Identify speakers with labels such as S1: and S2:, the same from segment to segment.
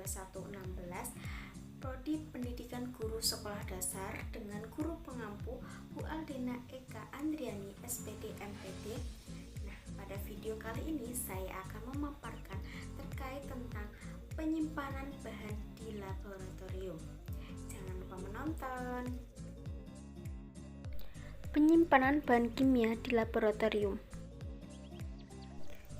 S1: 2116 Prodi Pendidikan Guru Sekolah Dasar dengan Guru Pengampu Bu Aldena Eka Andriani SPD MPD. Nah, pada video kali ini saya akan memaparkan terkait tentang penyimpanan bahan di laboratorium. Jangan lupa menonton. Penyimpanan bahan kimia di laboratorium.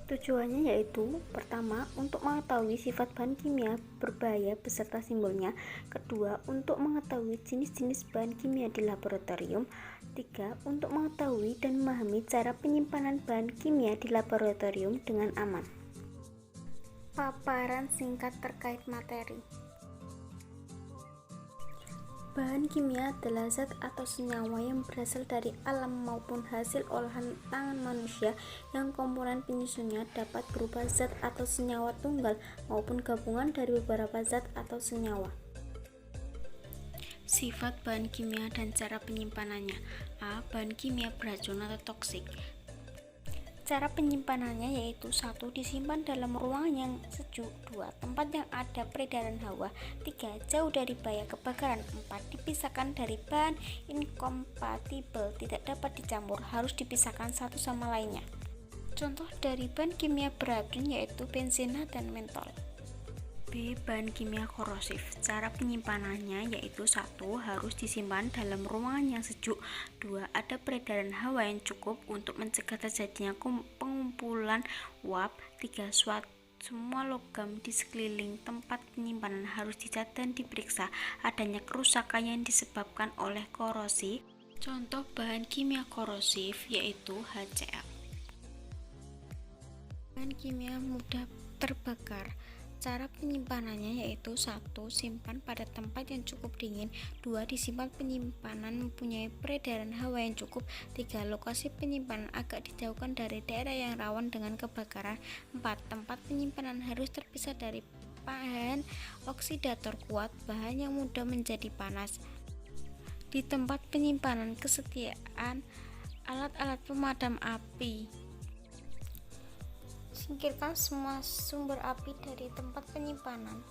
S1: Tujuannya yaitu, pertama, untuk mengetahui sifat bahan kimia berbahaya beserta simbolnya. Kedua, untuk mengetahui jenis-jenis bahan kimia di laboratorium. Tiga, untuk mengetahui dan memahami cara penyimpanan bahan kimia di laboratorium dengan aman. Paparan singkat terkait materi. Bahan kimia adalah zat atau senyawa yang berasal dari alam maupun hasil olahan tangan manusia yang komponen penyusunnya dapat berupa zat atau senyawa tunggal maupun gabungan dari beberapa zat atau senyawa. Sifat bahan kimia dan cara penyimpanannya. A. Bahan kimia beracun atau toksik. Cara penyimpanannya yaitu 1. Disimpan dalam ruangan yang sejuk. 2. Tempat yang ada peredaran hawa. 3. Jauh dari bahaya kebakaran. 4. Dipisahkan dari bahan inkompatibel, tidak dapat dicampur, harus dipisahkan satu sama lainnya. Contoh dari bahan kimia beracun yaitu benzena dan mentol. B. Bahan kimia korosif. Cara penyimpanannya yaitu 1. Harus disimpan dalam ruangan yang sejuk. 2. Ada peredaran hawa yang cukup untuk mencegah terjadinya pengumpulan uap. 3. Semua logam di sekeliling tempat penyimpanan harus dicat dan diperiksa adanya kerusakan yang disebabkan oleh korosi. Contoh bahan kimia korosif yaitu HCl. Bahan kimia mudah terbakar. Cara penyimpanannya yaitu 1. Simpan pada tempat yang cukup dingin. 2. Disimpan penyimpanan mempunyai peredaran hawa yang cukup. 3. Lokasi penyimpanan agak dijauhkan dari daerah yang rawan dengan kebakaran. 4. Tempat penyimpanan harus terpisah dari bahan oksidator kuat, bahan yang mudah menjadi panas. Di tempat penyimpanan, kesediaan alat-alat pemadam api. Singkirkan semua sumber api dari tempat penyimpanan.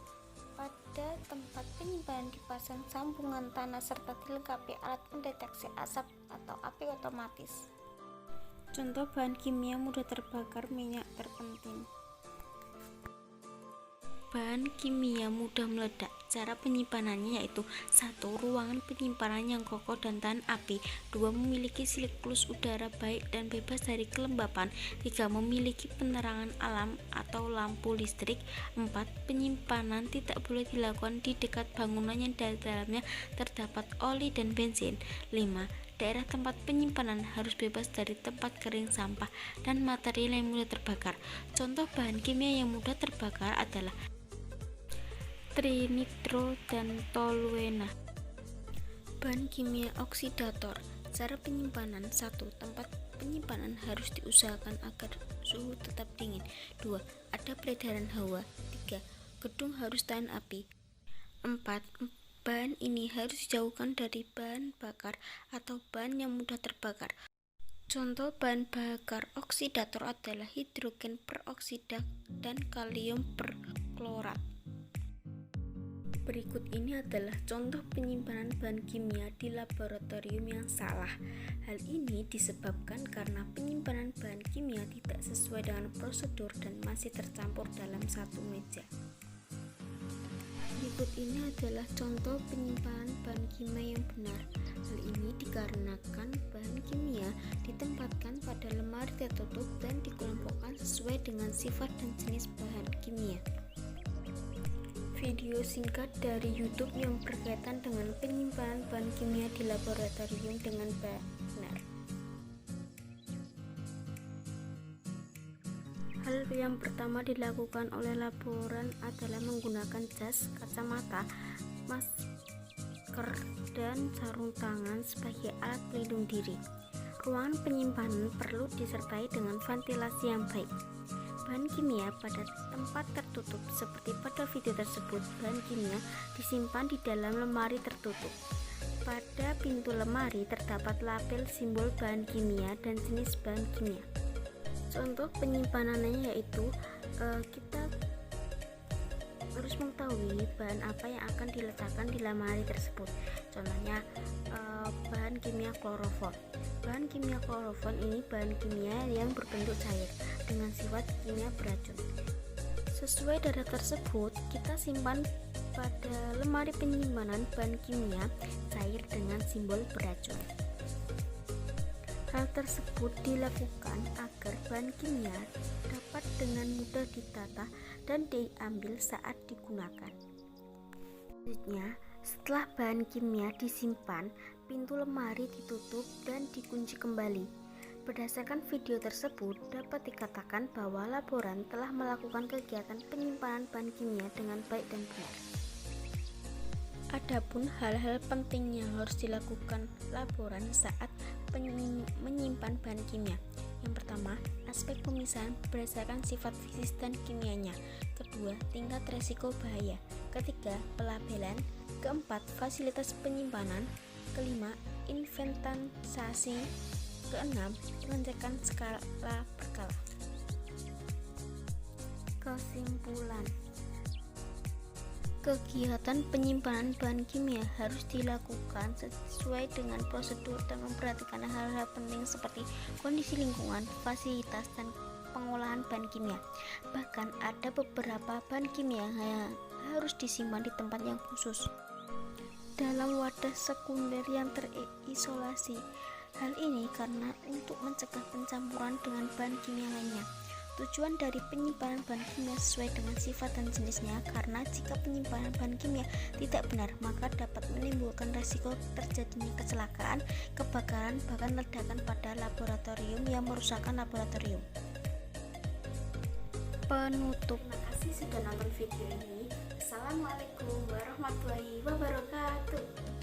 S1: Pada tempat penyimpanan dipasang sambungan tanah serta dilengkapi alat pendeteksi asap atau api otomatis. Contoh bahan kimia mudah terbakar minyak terpenting. Bahan kimia mudah meledak. Cara penyimpanannya yaitu 1. Ruangan penyimpanan yang kokoh dan tahan api. 2. Memiliki siklus udara baik dan bebas dari kelembapan. 3. Memiliki penerangan alam atau lampu listrik. 4. Penyimpanan tidak boleh dilakukan di dekat bangunan yang di dalamnya terdapat oli dan bensin. 5. Daerah tempat penyimpanan harus bebas dari tempat kering, sampah, dan material yang mudah terbakar. Contoh bahan kimia yang mudah terbakar adalah trinitro dan toluena. Bahan kimia oksidator. Cara penyimpanan. 1. Tempat penyimpanan harus diusahakan agar suhu tetap dingin. 2. Ada peredaran hawa. 3. Gedung harus tahan api. 4. Bahan ini harus dijauhkan dari bahan bakar atau bahan yang mudah terbakar. Contoh bahan bakar oksidator adalah hidrogen peroksida dan kalium perklorat. Berikut ini adalah contoh penyimpanan bahan kimia di laboratorium yang salah. Hal ini disebabkan karena penyimpanan bahan kimia tidak sesuai dengan prosedur dan masih tercampur dalam satu meja. Berikut ini adalah contoh penyimpanan bahan kimia yang benar. Hal ini dikarenakan bahan kimia ditempatkan pada lemari tertutup dan dikelompokkan sesuai dengan sifat dan jenis bahan kimia. Video singkat dari YouTube yang berkaitan dengan penyimpanan bahan kimia di laboratorium dengan benar. Hal yang pertama dilakukan oleh laboran adalah menggunakan jas, kacamata, masker, dan sarung tangan sebagai alat pelindung diri. Ruangan penyimpanan perlu disertai dengan ventilasi yang baik. Bahan kimia pada tempat tertutup seperti pada video tersebut. Bahan kimia disimpan di dalam lemari tertutup. Pada pintu lemari terdapat label simbol bahan kimia dan jenis bahan kimia. Contoh penyimpanannya yaitu kita harus mengetahui bahan apa yang akan diletakkan di lemari tersebut. Contohnya bahan kimia klorofon. Bahan kimia klorofon ini bahan kimia yang berbentuk cair dengan sifat kimia beracun. Sesuai data tersebut, kita simpan pada lemari penyimpanan bahan kimia cair dengan simbol beracun. Hal tersebut dilakukan agar bahan kimia dapat dengan mudah ditata dan diambil saat digunakan. Selanjutnya, setelah bahan kimia disimpan, pintu lemari ditutup dan dikunci kembali. Berdasarkan video tersebut, dapat dikatakan bahwa laboran telah melakukan kegiatan penyimpanan bahan kimia dengan baik dan benar. Adapun hal-hal penting yang harus dilakukan laboran saat menyimpan bahan kimia. Yang pertama, aspek pemisahan berdasarkan sifat fisik dan kimianya. Kedua, tingkat resiko bahaya. Ketiga, pelabelan. Keempat, fasilitas penyimpanan. Kelima, inventarisasi. Keenam, pengecekan skala berkala. Kesimpulan, kegiatan penyimpanan bahan kimia harus dilakukan sesuai dengan prosedur dan memperhatikan hal-hal penting seperti kondisi lingkungan, fasilitas, dan pengolahan bahan kimia. Bahkan ada beberapa bahan kimia yang harus disimpan di tempat yang khusus dalam wadah sekunder yang terisolasi. Hal ini karena untuk mencegah pencampuran dengan bahan kimia lainnya. Tujuan dari penyimpanan bahan kimia sesuai dengan sifat dan jenisnya, karena jika penyimpanan bahan kimia tidak benar, maka dapat menimbulkan resiko terjadinya kecelakaan, kebakaran, bahkan ledakan pada laboratorium yang merusakkan laboratorium. Penutup. Terima kasih sudah nonton video ini. Assalamualaikum warahmatullahi wabarakatuh.